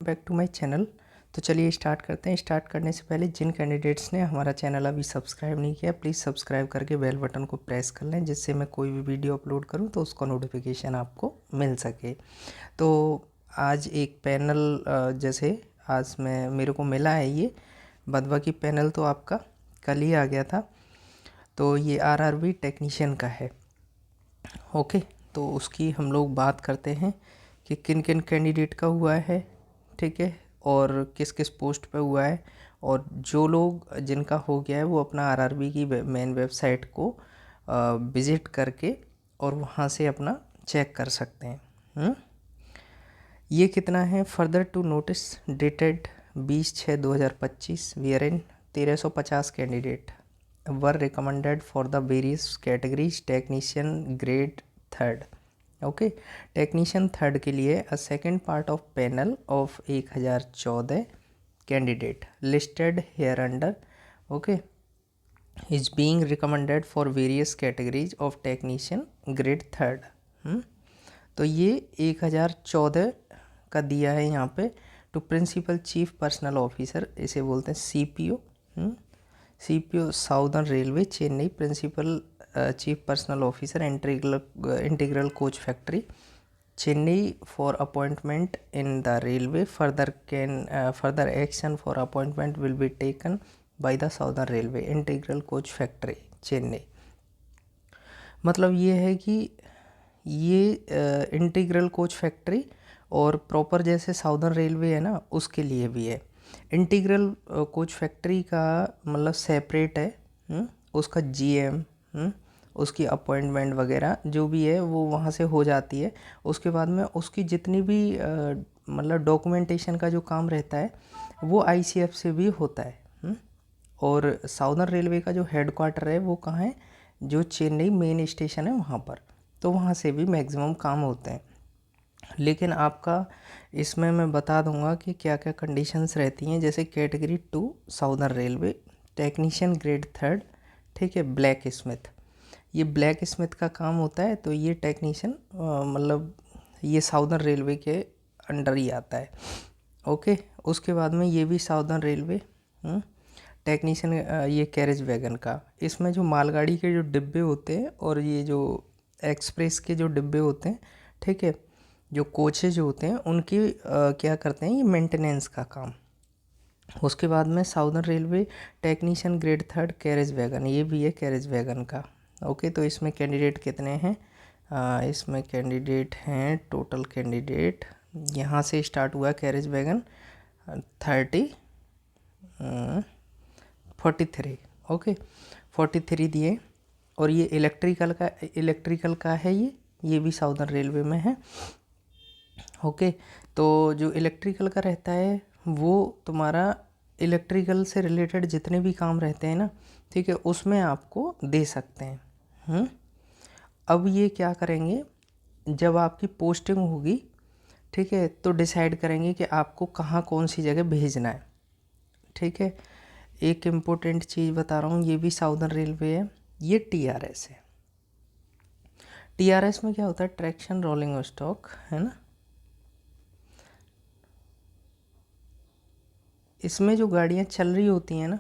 Back to my channel. तो चलिए start करते हैं। स्टार्ट करने से पहले जिन कैंडिडेट्स ने हमारा चैनल अभी सब्सक्राइब नहीं किया, प्लीज़ सब्सक्राइब करके बेल बटन को प्रेस कर लें, जिससे मैं कोई भी वीडियो अपलोड करूं तो उसका नोटिफिकेशन आपको मिल सके। तो आज एक पैनल जैसे आज मेरे को मिला है, ये बाकी पैनल तो आपका कल ही आ गया था। तो ये आरआरबी टेक्नीशियन का है। ओके, तो उसकी हम लोग बात करते हैं कि किन किन कैंडिडेट का हुआ है, ठीक है, और किस किस पोस्ट पे हुआ है। और जो लोग जिनका हो गया है वो अपना आरआरबी की मेन वेबसाइट को विज़िट करके और वहाँ से अपना चेक कर सकते हैं। ये कितना है? Further to notice dated 20/6/2025 VRN 1350 candidate were recommended for the various categories technician grade 3rd। Okay, technician 3rd के लिए a second part of panel of 1014 candidate listed here under okay is being recommended for various categories of technician grade 3rd। तो ये 1014 का दिया है यहाँ पे to principal chief personnel officer, इसे बोलते हैं CPO. CPO Southern Railway Chennai, principal chief personnel officer integral coach factory Chennai for appointment in the railway. Further action for appointment will be taken by the southern railway integral coach factory Chennai. मतलब ये है कि ये integral coach factory और proper जैसे southern railway है ना, उसके लिए भी है। इंटीग्रल कोच फैक्ट्री का मतलब सेपरेट है, उसका जीएम, उसकी अपॉइंटमेंट वगैरह जो भी है वो वहाँ से हो जाती है। उसके बाद में उसकी जितनी भी मतलब डॉक्यूमेंटेशन का जो काम रहता है वो आईसीएफ से भी होता है। और साउदर्न रेलवे का जो हेडक्वार्टर है वो कहाँ है? जो चेन्नई मेन स्टेशन है वहाँ पर, तो वहाँ से भी मैक्सिमम काम होते हैं। लेकिन आपका इसमें मैं बता दूंगा कि क्या क्या कंडीशंस रहती हैं। जैसे category 2 southern railway technician grade 3rd, ठीक है, ब्लैक स्मिथ, ये ब्लैक स्मिथ का काम होता है। तो ये टेक्नीशियन मतलब ये साउदर्न रेलवे के अंडर ही आता है। ओके, उसके बाद में ये भी साउदर्न रेलवे टेक्नीशियन ये कैरेज वैगन का, इसमें जो मालगाड़ी के जो डिब्बे होते हैं और ये जो एक्सप्रेस के जो डिब्बे होते हैं, ठीक है, जो कोचेज होते हैं उनकी क्या करते हैं, ये मेंटेनेंस का काम। उसके बाद में southern railway technician grade 3rd carriage wagon, ये भी है कैरेज वैगन का। ओके, तो इसमें कैंडिडेट कितने हैं? इसमें कैंडिडेट हैं, टोटल कैंडिडेट यहाँ से स्टार्ट हुआ कैरेज वैगन 43। ओके, 43 दिए। और ये इलेक्ट्रिकल का है, ये भी साउदर्न रेलवे में है। ओके, तो जो इलेक्ट्रिकल का रहता है वो तुम्हारा इलेक्ट्रिकल से रिलेटेड जितने भी काम रहते हैं ना, ठीक है, उसमें आपको दे सकते हैं। अब ये क्या करेंगे, जब आपकी पोस्टिंग होगी, ठीक है, तो डिसाइड करेंगे कि आपको कहाँ कौन सी जगह भेजना है। ठीक है, एक इम्पोर्टेंट चीज़ बता रहा हूँ, ये भी साउदर्न रेलवे है, ये टीआरएस है। टीआरएस में क्या होता है? ट्रैक्शन रोलिंग स्टॉक, है ना। इसमें जो गाड़ियाँ चल रही होती हैं ना,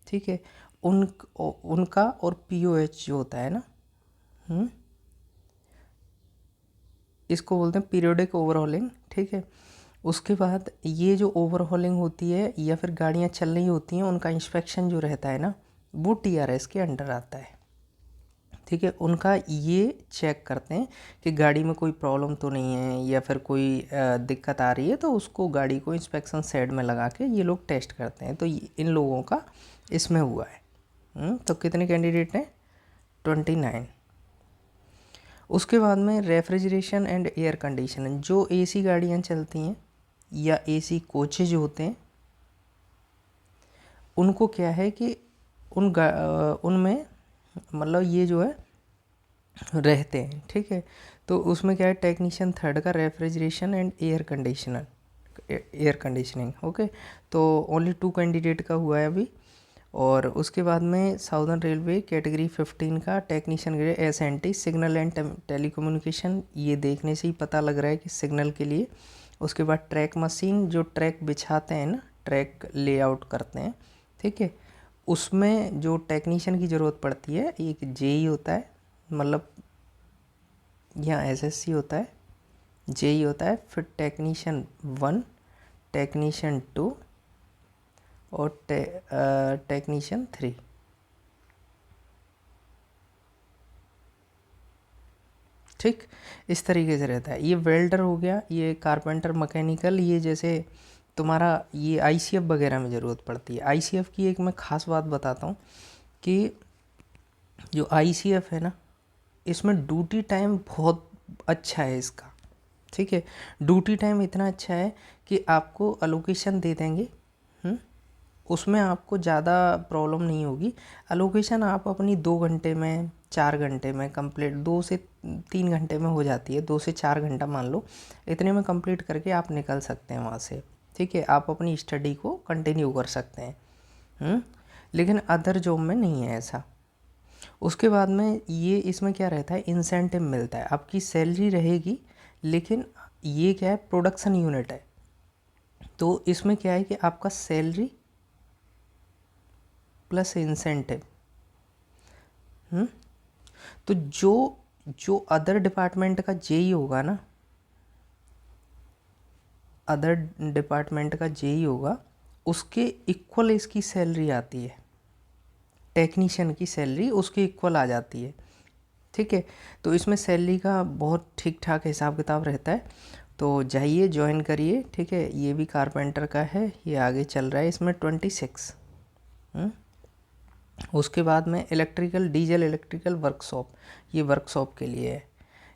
ठीक है, उनका और पीओएच जो होता है ना, इसको बोलते हैं पीरियोडिक ओवरहॉलिंग। ठीक है, उसके बाद ये जो ओवरहॉलिंग होती है या फिर गाड़ियाँ चल रही होती हैं, उनका इंस्पेक्शन जो रहता है ना, वो टीआरएस के अंडर आता है। ठीक है, उनका ये चेक करते हैं कि गाड़ी में कोई प्रॉब्लम तो नहीं है या फिर कोई दिक्कत आ रही है, तो उसको गाड़ी को इंस्पेक्शन शेड में लगा के ये लोग टेस्ट करते हैं। तो इन लोगों का इसमें हुआ है। तो कितने कैंडिडेट हैं? 29। उसके बाद में रेफ्रिजरेशन एंड एयर कंडीशनिंग, जो एसी गाड़ियाँ चलती हैं या एसी कोचेज होते हैं, उनको क्या है कि उनमें मतलब ये जो है रहते हैं। ठीक है, तो उसमें क्या है, टेक्नीशियन 3rd का refrigeration and air conditioning. Okay, तो ओनली 2 कैंडिडेट का हुआ है अभी। और उसके बाद में साउदर्न रेलवे कैटेगरी 15 का technician grade SNT signal and telecommunication, ये देखने से ही पता लग रहा है कि सिग्नल के लिए। उसके बाद ट्रैक मशीन, जो ट्रैक बिछाते हैं ना, ट्रैक लेआउट करते हैं, ठीक है, उसमें जो टेक्नीशियन की ज़रूरत पड़ती है, एक जेई होता है, मतलब यहाँ एसएससी होता है, जेई होता है, फिर टेक्नीशियन 1, टेक्नीशियन 2 और टेक्नीशियन 3। ठीक, इस तरीके से रहता है। ये वेल्डर हो गया, ये कारपेंटर मैकेनिकल, ये जैसे तुम्हारा ये आईसीएफ वगैरह में ज़रूरत पड़ती है। आईसीएफ की एक मैं ख़ास बात बताता हूँ कि जो आईसीएफ है ना, इसमें ड्यूटी टाइम बहुत अच्छा है इसका, ठीक है। ड्यूटी टाइम इतना अच्छा है कि आपको अलोकेशन दे देंगे, उसमें आपको ज़्यादा प्रॉब्लम नहीं होगी। अलोकेशन आप अपनी 2 घंटे में, 4 घंटे में कंप्लीट, 2 से 3 घंटे में हो जाती है, 2 से 4 घंटा मान लो, इतने में कंप्लीट करके आप निकल सकते हैं वहाँ से, ठीक है। आप अपनी स्टडी को कंटिन्यू कर सकते हैं। लेकिन अदर जॉब में नहीं है ऐसा। उसके बाद में ये इसमें क्या रहता है, इंसेंटिव मिलता है, आपकी सैलरी रहेगी, लेकिन ये क्या है, प्रोडक्शन यूनिट है, तो इसमें क्या है कि आपका सैलरी प्लस इंसेंटिव। तो जो अदर डिपार्टमेंट का जेई होगा ना, अदर डिपार्टमेंट का जेई होगा, उसके इक्वल इसकी सैलरी आती है, टेक्नीशियन की सैलरी उसके इक्वल आ जाती है, ठीक है। तो इसमें सैलरी का बहुत ठीक ठाक हिसाब किताब रहता है। तो जाइए ज्वाइन करिए, ठीक है। ये भी कारपेंटर का है, ये आगे चल रहा है इसमें 26। उसके बाद में इलेक्ट्रिकल, डीजल इलेक्ट्रिकल वर्कशॉप, ये वर्कशॉप के लिए है।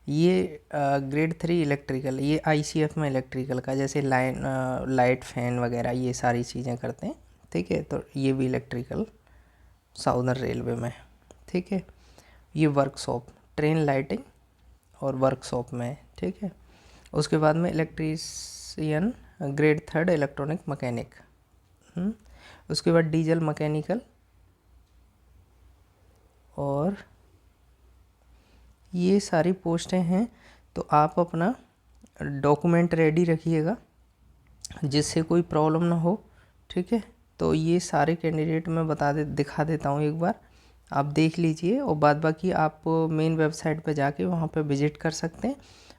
ये ग्रेड 3 इलेक्ट्रिकल, ये आईसीएफ में इलेक्ट्रिकल का, जैसे लाइट फैन वगैरह ये सारी चीज़ें करते हैं, ठीक है। तो ये भी इलेक्ट्रिकल साउदर्न रेलवे में, ठीक है। ये वर्कशॉप, ट्रेन लाइटिंग और वर्कशॉप में, ठीक है। उसके बाद में इलेक्ट्रीशियन ग्रेड 3 इलेक्ट्रॉनिक मैकेनिक। उसके बाद डीजल मैकेनिकल, और ये सारी पोस्टें हैं। तो आप अपना डॉक्यूमेंट रेडी रखिएगा जिससे कोई प्रॉब्लम ना हो, ठीक है। तो ये सारे कैंडिडेट मैं दिखा देता हूँ एक बार, आप देख लीजिए, और बाद बाकी आप मेन वेबसाइट पे जाके वहाँ पे विज़िट कर सकते हैं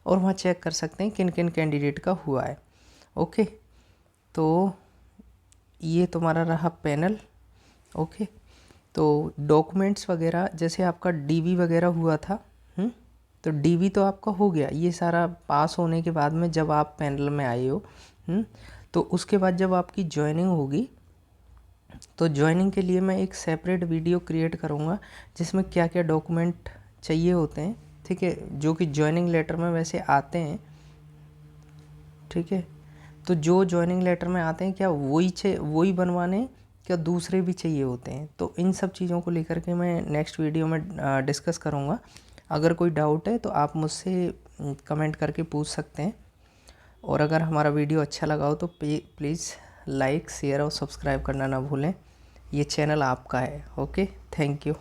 और वहाँ चेक कर सकते हैं किन किन कैंडिडेट का हुआ है। ओके, तो ये तुम्हारा रहा पैनल। ओके, तो डॉक्यूमेंट्स वगैरह, जैसे आपका डीवी वगैरह हुआ था, तो डीवी तो आपका हो गया, ये सारा पास होने के बाद में जब आप पैनल में आए हो, तो उसके बाद जब आपकी ज्वाइनिंग होगी, तो ज्वाइनिंग के लिए मैं एक सेपरेट वीडियो क्रिएट करूँगा जिसमें क्या क्या डॉक्यूमेंट चाहिए होते हैं, ठीक है, जो कि ज्वाइनिंग लेटर में वैसे आते हैं, ठीक है। तो जो ज्वाइनिंग लेटर में आते हैं, क्या वही बनवाने, क्या दूसरे भी चाहिए होते हैं, तो इन सब चीज़ों को लेकर के मैं नेक्स्ट वीडियो में डिस्कस करूँगा। अगर कोई डाउट है तो आप मुझसे कमेंट करके पूछ सकते हैं, और अगर हमारा वीडियो अच्छा लगा हो तो प्लीज़ लाइक, शेयर और सब्सक्राइब करना ना भूलें। ये चैनल आपका है। Okay, thank you.